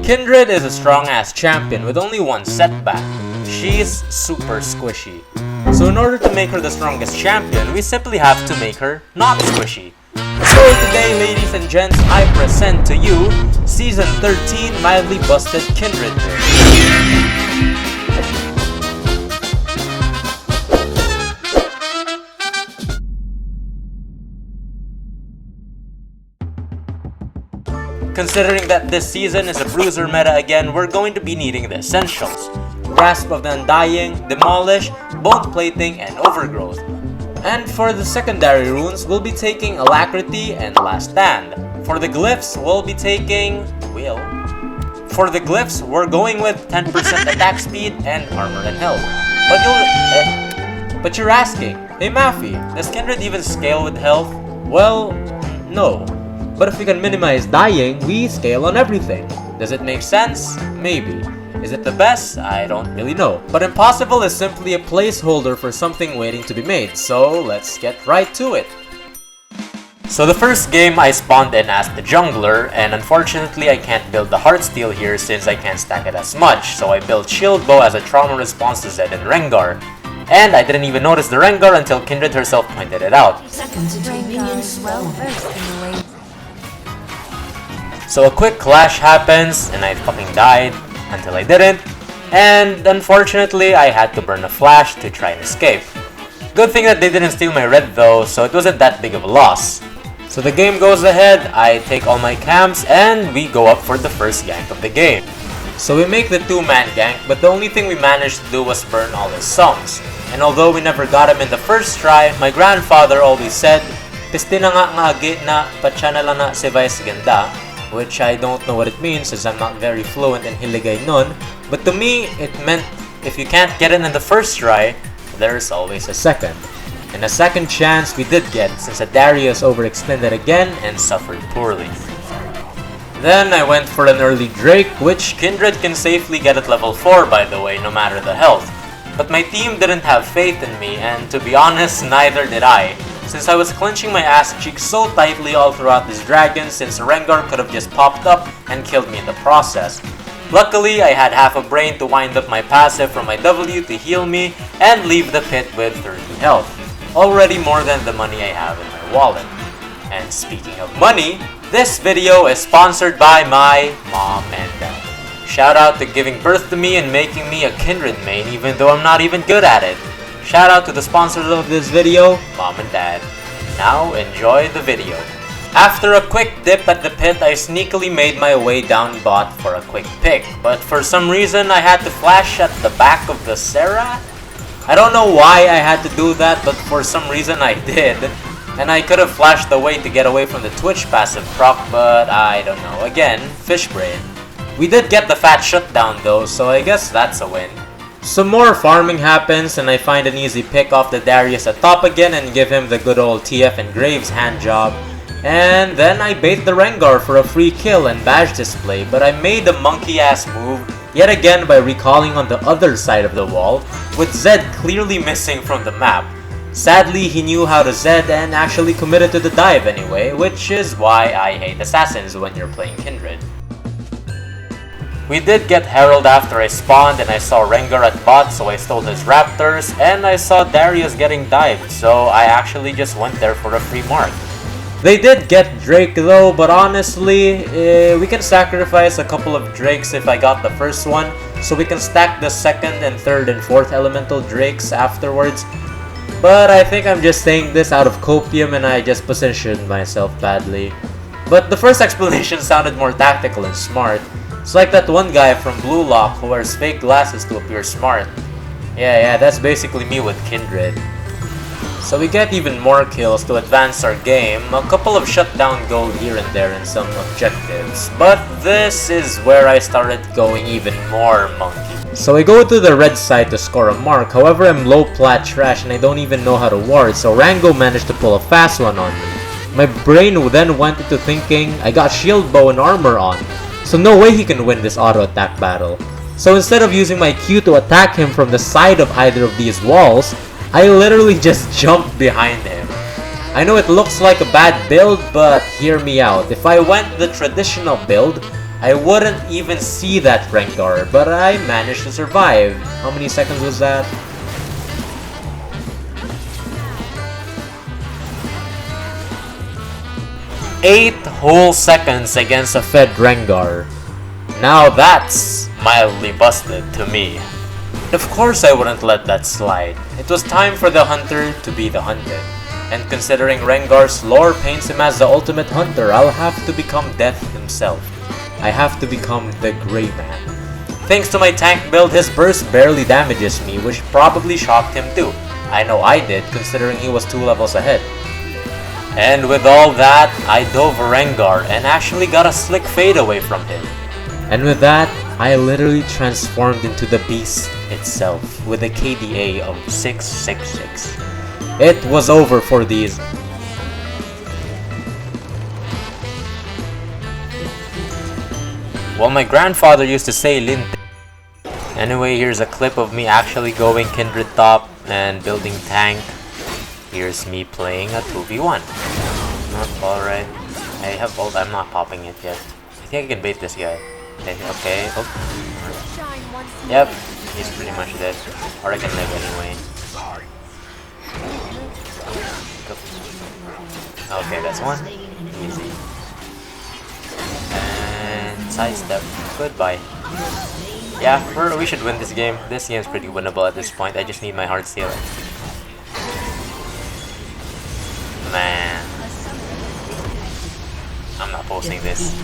Kindred is a strong-ass champion with only one setback. She's super squishy. So in order to make her the strongest champion, we simply have to make her not squishy. So today, ladies and gents, I present to you Season 13 Mildly Busted Kindred. Considering that this season is a bruiser meta again, we're going to be needing the essentials: Grasp of the Undying, Demolish, Bone Plating, and Overgrowth. And for the secondary runes, we'll be taking Alacrity and Last Stand. For the glyphs, we'll be taking... For the glyphs, we're going with 10% attack speed and armor and health. But you're asking, hey Maffy, does Kindred even scale with health? Well, no. But if we can minimize dying, we scale on everything. Does it make sense? Maybe. Is it the best? I don't really know. But impossible is simply a placeholder for something waiting to be made, so let's get right to it. So the first game I spawned in as the jungler, and unfortunately I can't build the Heartsteel here since I can't stack it as much, so I built Shield Bow as a trauma response to Zed and Rengar. And I didn't even notice the Rengar until Kindred herself pointed it out. So a quick clash happens, and I fucking died until I didn't, and unfortunately I had to burn a flash to try and escape. Good thing that they didn't steal my red though, so it wasn't that big of a loss. So the game goes ahead, I take all my camps, and we go up for the first gank of the game. So we make the 2-man gank, but the only thing we managed to do was burn all his songs. And although we never got him in the first try, my grandfather always said, "Piste na nga agi na patsa na lang na si Vice ganda," which I don't know what it means as I'm not very fluent in Hiligay nun, but to me, it meant if you can't get it in the first try, there's always a second. And a second chance we did get since Darius overextended again and suffered poorly. Then I went for an early Drake, which Kindred can safely get at level 4 by the way, no matter the health. But my team didn't have faith in me, and to be honest, neither did I, since I was clenching my ass cheeks so tightly all throughout this dragon since Rengar could have just popped up and killed me in the process. Luckily, I had half a brain to wind up my passive from my W to heal me and leave the pit with 30 health. Already more than the money I have in my wallet. And speaking of money, this video is sponsored by my mom and dad. Shout out to giving birth to me and making me a Kindred main even though I'm not even good at it. Shout out to the sponsors of this video, Mom and Dad. Now enjoy the video. After a quick dip at the pit, I sneakily made my way down bot for a quick pick, but for some reason I had to flash at the back of the Serra? I don't know why I had to do that, but for some reason I did. And I could have flashed away to get away from the Twitch passive proc, but I don't know. Again, fish brain. We did get the fat shutdown though, so I guess that's a win. Some more farming happens and I find an easy pick off the Darius at top again and give him the good old TF and Graves hand job. And then I bait the Rengar for a free kill and badge display, but I made a monkey ass move yet again by recalling on the other side of the wall, with Zed clearly missing from the map. Sadly, he knew how to Zed and actually committed to the dive anyway, which is why I hate assassins when you're playing Kindred. We did get Herald after I spawned and I saw Rengar at bot, so I stole his Raptors, and I saw Darius getting dived, so I actually just went there for a free mark. They did get Drake though, but honestly, we can sacrifice a couple of Drakes if I got the first one, so we can stack the second and third and fourth elemental Drakes afterwards. But I think I'm just saying this out of copium and I just positioned myself badly. But the first explanation sounded more tactical and smart. It's like that one guy from Blue Lock who wears fake glasses to appear smart. Yeah, that's basically me with Kindred. So we get even more kills to advance our game, a couple of shutdown gold here and there and some objectives. But this is where I started going even more monkey. So I go to the red side to score a mark, however I'm low plat trash and I don't even know how to ward, so Rango managed to pull a fast one on me. My brain then went into thinking I got shield bow and armor on, so no way he can win this auto attack battle. So instead of using my Q to attack him from the side of either of these walls, I literally just jumped behind him. I know it looks like a bad build, but hear me out. If I went the traditional build, I wouldn't even see that Rengar, but I managed to survive. How many seconds was that? 8 whole seconds against a fed Rengar. Now that's mildly busted to me. Of course I wouldn't let that slide. It was time for the hunter to be the hunted. And considering Rengar's lore paints him as the ultimate hunter, I'll have to become Death himself. I have to become the Grey Man. Thanks to my tank build, his burst barely damages me, which probably shocked him too. I know I did, considering he was 2 levels ahead. And with all that, I dove Rengar and actually got a slick fade away from him. And with that, I literally transformed into the beast itself with a KDA of 666. It was over for these. Well, my grandfather used to say Linte. Anyway, here's a clip of me actually going Kindred top and building tank. Here's me playing a 2v1. Not alright. I have ult, I'm not popping it yet. I think I can bait this guy. Okay. Oh. Yep, he's pretty much dead. Or I can live anyway. Okay, that's one. Easy. And sidestep. Goodbye. Yeah, we should win this game. This game's pretty winnable at this point. I just need my heart seal. Man. I'm not posting this.